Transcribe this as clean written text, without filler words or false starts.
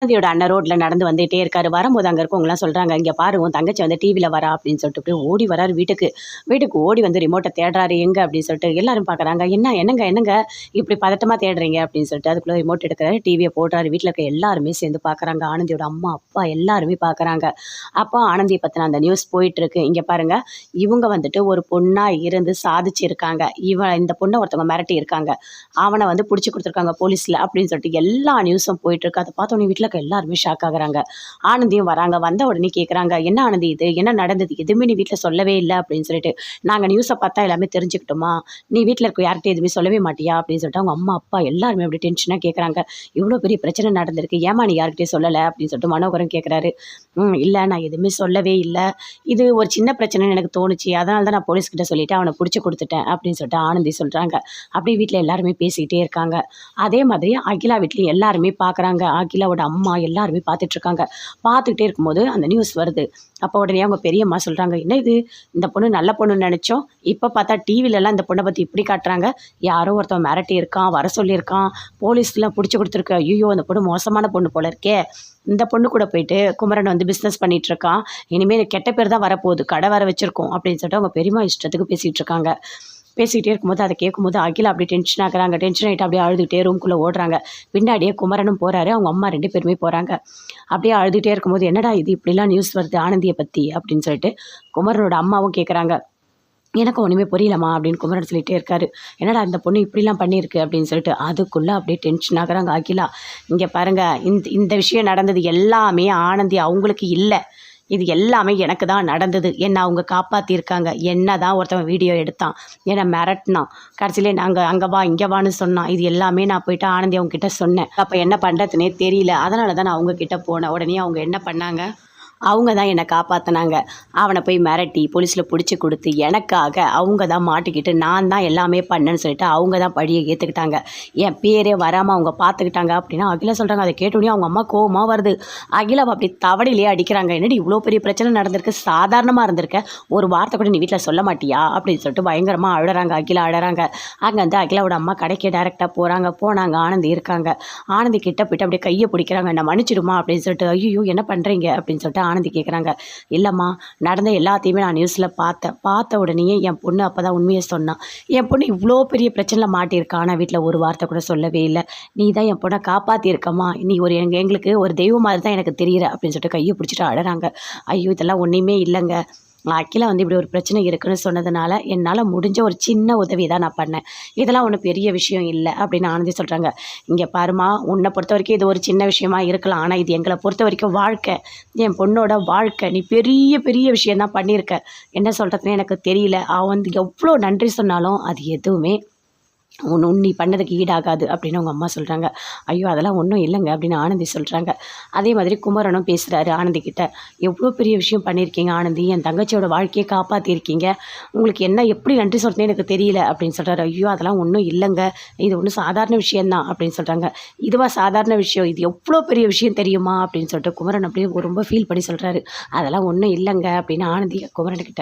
ஆனந்தியோட அண்ணன் ரோட்ல நடந்து வந்துட்டே இருக்காரு. வரும்போது அங்க இருக்கவங்கலாம் சொல்றாங்க, "இங்க பாரு உன் தங்கச்சி வந்து டிவில வரா" அப்படின்னு சொல்லிட்டு அப்படியே ஓடி வராரு வீட்டுக்கு. வீட்டுக்கு ஓடி வந்து ரிமோட்ட தேடுறாரு எங்க அப்படின்னு சொல்லிட்டு எல்லாரும் பார்க்குறாங்க. என்னங்க இப்படி பதட்டமா தேடுறீங்க அப்படின்னு சொல்லிட்டு அதுக்குள்ள ரிமோட் எடுக்கிறாரு. டிவிய போடுறாரு. வீட்ல இருக்க எல்லாருமே சேர்ந்து பார்க்குறாங்க. ஆனந்தியோட அம்மா, அப்பா எல்லாருமே பார்க்குறாங்க. அப்போ ஆனந்திய பத்தின அந்த நியூஸ் போயிட்டுருக்கு. இங்க பாருங்க, இவங்க வந்துட்டு ஒரு பொண்ணா இருந்து சாதிச்சிருக்காங்க. இந்த பொண்ண ஒருத்தவங்க மிரட்டி இருக்காங்க. அவன வந்து புடிச்சு குடுத்துருக்காங்க போலீஸ்ல அப்படின்னு சொல்லிட்டு எல்லா நியூஸும் போயிட்டுருக்கு. அத பார்த்தோனே வீட்ல இருக்க எல்லாருமே ஷாக் ஆகுறாங்க. ஆனந்தியும் வராங்க. வந்த உடனே கேட்குறாங்க, "என்ன ஆனந்தி இது? என்ன நடந்தது? எதுவுமே நீ வீட்ல சொல்லவே இல்ல" அப்படின்னு சொல்லிட்டு. "நாங்க நியூஸ பார்த்தா எல்லாமே தெரிஞ்சுக்கிட்டோமா? நீ வீட்ல இருக்க யார்கிட்டயும் எதுவுமே சொல்லவே மாட்டியா?" அப்படின்னு சொல்லிட்டு அவங்க அம்மா, அப்பா எல்லாருமே அப்படியே டென்ஷனா கேட்குறாங்க. "இவ்ளோ பெரிய பிரச்சனை நடந்திருக்கு. ஏம்மா நீ யார்கிட்டயும் சொல்லல?" அப்படின்னு சொல்லிட்டு மனோகரன் கேட்குறாரு. இல்ல நான் எதுவுமே சொல்லவே இல்ல. இது ஒரு சின்ன பிரச்சனைன்னு எனக்கு தோணுச்சு. அதனால தான் நான் போலீஸ்கிட்ட சொல்லிட்டு அவன புடிச்சு குடுத்துட்டேன்" அப்படின்னு சொல்லிட்டு ஆனந்தி சொல்றாங்க. அப்படியே வீட்ல எல்லாருமே பேசிக்கிட்டே இருக்காங்க. அதே மாதிரி அகிலா வீட்லயும் எல்லாருமே பார்க்குறாங்க. அகிலாவோட அம்மா எல்லாருமே பார்த்துட்ருக்காங்க. பார்த்துக்கிட்டே இருக்கும்போது அந்த நியூஸ் வருது. அப்போ உடனே அவங்க பெரியம்மா சொல்றாங்க, "என்ன இது? இந்த பொண்ணு நல்ல பொண்ணுன்னு நெனச்சோம். இப்ப பார்த்தா டிவிலலாம் இந்த பொண்ண பத்தி இப்படி காட்டுறாங்க. யாரோ ஒருத்தன் மிரட்டி இருக்கான், வர சொல்லியிருக்கான், போலீஸ்லாம் புடிச்சு குடுத்துருக்கு. ஐய்யய்யோ! அந்த பொண்ணு மோசமான பொண்ணு போல இருக்கே. இந்த பொண்ணு கூட போயிட்டு குமரன் வந்து பிஸ்னஸ் பண்ணிட்டு இருக்கான். இனிமேல் கெட்ட பேர் தான் வரப்போகுது. கடை வேற வச்சிருக்கோம்" அப்படின்னு சொல்லிட்டு அவங்க பெரியம்மா இஷ்டத்துக்கு பேசிட்டு இருக்காங்க. பேசிக்கிட்டே இருக்கும்போது அத கேட்கும்போது அகிலா அப்படியே டென்ஷன் ஆகுறாங்க. டென்ஷன் ஆயிட்டு அப்படியே அழுதுகிட்டே ரூம்குள்ள ஓடுறாங்க. பின்னாடியே குமரனும் போறாரு. அவங்க அம்மா 2 பேருமே போறாங்க. அப்படியே அழுதுகிட்டே இருக்கும்போது, "என்னடா இது இப்படிலாம் நியூஸ் வருது ஆனந்திய பத்தி" அப்படின்னு சொல்லிட்டு குமரனோட அம்மாவும் கேட்குறாங்க. "எனக்கும் ஒண்ணுமே புரியலம்மா" அப்படின்னு குமரன் சொல்லிட்டே இருக்காரு. "என்னடா இந்த பொண்ணு இப்படிலாம் பண்ணியிருக்கு" அப்படின்னு சொல்லிட்டு. அதுக்குள்ள அப்படியே டென்ஷன் ஆகுறாங்க அகிலா. "இங்க பாருங்க, இந்த விஷயம் நடந்தது எல்லாமே ஆனந்தி அவங்களுக்கு இல்ல. இது எல்லாமே எனக்கு தான் நடந்தது. என்ன அவங்க காப்பாத்தியிருக்காங்க. என்ன தான் ஒருத்தவன் வீடியோ எடுத்தான். என்ன மிரட்டுனான். கடைசியில நாங்க அங்க வா, இங்க வான்னு சொன்னான். இது எல்லாமே நான் போயிட்டு ஆனந்தி அவங்க கிட்ட சொன்னேன். அப்ப என்ன பண்றதுன்னே தெரியல. அதனால தான் நான் அவங்க கிட்ட போனேன். உடனே அவங்க என்ன பண்ணாங்க, அவங்க தான் என்னை காப்பாத்துனாங்க. அவன போய் மிரட்டி போலீஸ்ல புடிச்சு குடுத்து எனக்காக அவங்க தான் மாட்டிக்கிட்டு நான் தான் எல்லாமே பண்ணேன்னு சொல்லிட்டு அவங்க தான் பழிய ஏத்துக்கிட்டாங்க. என் பேரே வராம அவங்க பார்த்துக்கிட்டாங்க அப்படின்னு அகிலா சொல்றாங்க. அதை கேட்டோனே அவங்க அம்மா கோவமா வருது. அகிலாவ அப்படி தவடையிலேயே அடிக்கிறாங்க. "என்னடி இவ்வளோ பெரிய பிரச்சனை நடந்திருக்கு. சாதாரணமா இருந்திருக்க. ஒரு வார்த்தை கூட நீ வீட்ல சொல்ல மாட்டியா?" அப்படின்னு சொல்லிட்டு பயங்கரமா அழறாங்க. அகிலா அழறாங்க. அங்க வந்து அகிலாவோட அம்மா கடைக்கு டைரக்டா போறாங்க. போனாங்க. ஆனந்தி இருக்காங்க. ஆனந்தி கிட்ட போயிட்டு அப்படியே கைய பிடிக்கிறாங்க. "என்ன மன்னிச்சிடுமா" அப்படின்னு சொல்லிட்டு. "ஐயய்யோ! என்ன பண்றீங்க?" அப்படின்னு சொல்லிட்டு ஆனந்தி கேட்குறாங்க. "இல்லம்மா, நடந்த எல்லாத்தையுமே நான் நியூஸ்ல பார்த்தேன். பார்த்த உடனேயே என் பொண்ணு அப்பதான் உண்மைய சொன்னா. என் பொண்ணு இவ்ளோ பெரிய பிரச்சனையில மாட்டியிருக்கா. ஆனா வீட்ல ஒரு வார்த்தை கூட சொல்லவே இல்ல. நீ தான் என் பொண்ண காப்பாத்தியிருக்கம்மா. நீ ஒரு எங்களுக்கு ஒரு தெய்வம் மாதிரி தான் எனக்கு தெரியிற" அப்படின்னு சொல்லிட்டு கைய பிடிச்சிட்டு அழறாங்க. ஐயோ! இதெல்லாம் ஒண்ணுமே இல்லங்க. அகிலா வந்து இப்படி ஒரு பிரச்சனை இருக்குன்னு சொன்னதுனால, என்னால முடிஞ்ச ஒரு சின்ன உதவி தான் நான் பண்ணேன். இதெல்லாம் ஒண்ணும் பெரிய விஷயம் இல்ல அப்படின்னு ஆனந்தி சொல்றாங்க. "இங்க பாரும்மா, உன்ன பொறுத்தவரைக்கும் இது ஒரு சின்ன விஷயமா இருக்கலாம். ஆனா இது எங்கள பொறுத்தவரைக்கும் வாழ்க்கை. என் பொண்ணோட வாழ்க்கை. நீ பெரிய பெரிய விஷயம் தான் பண்ணியிருக்க. என்ன சொல்றதுன்னே எனக்கு தெரியல. அவ வந்து எவ்ளோ நன்றி சொன்னாலும் அது எதுவுமே நீ பண்ணதுக்கு ஈடாகாது" அப்படின்னு அவங்க அம்மா சொல்றாங்க. "ஐயோ! அதெல்லாம் ஒண்ணும் இல்லங்க" அப்படின்னு ஆனந்தி சொல்றாங்க. அதே மாதிரி குமரனும் பேசுறாரு ஆனந்தி கிட்ட. "எவ்ளோ பெரிய விஷயம் பண்ணியிருக்கீங்க ஆனந்தி. என் தங்கச்சியோட வாழ்க்கைய காப்பாத்தியிருக்கீங்க. உங்களுக்கு என்ன எப்படி நன்றி சொல்றதுன்னே எனக்கு தெரியல" அப்படின்னு சொல்றாரு. "ஐயோ! அதெல்லாம் ஒண்ணும் இல்லங்க. இது ஒண்ணும் சாதாரண விஷயம் தான்" அப்படின்னு சொல்றாங்க. "இதுவா சாதாரண விஷயம்? இது எவ்ளோ பெரிய விஷயம் தெரியுமா?" அப்படின்னு சொல்லிட்டு குமரன் அப்படியே ரொம்ப ஃபீல் பண்ணி சொல்றாரு. "அதெல்லாம் ஒண்ணும் இல்லங்க" அப்படின்னு ஆனந்தி குமரன் கிட்ட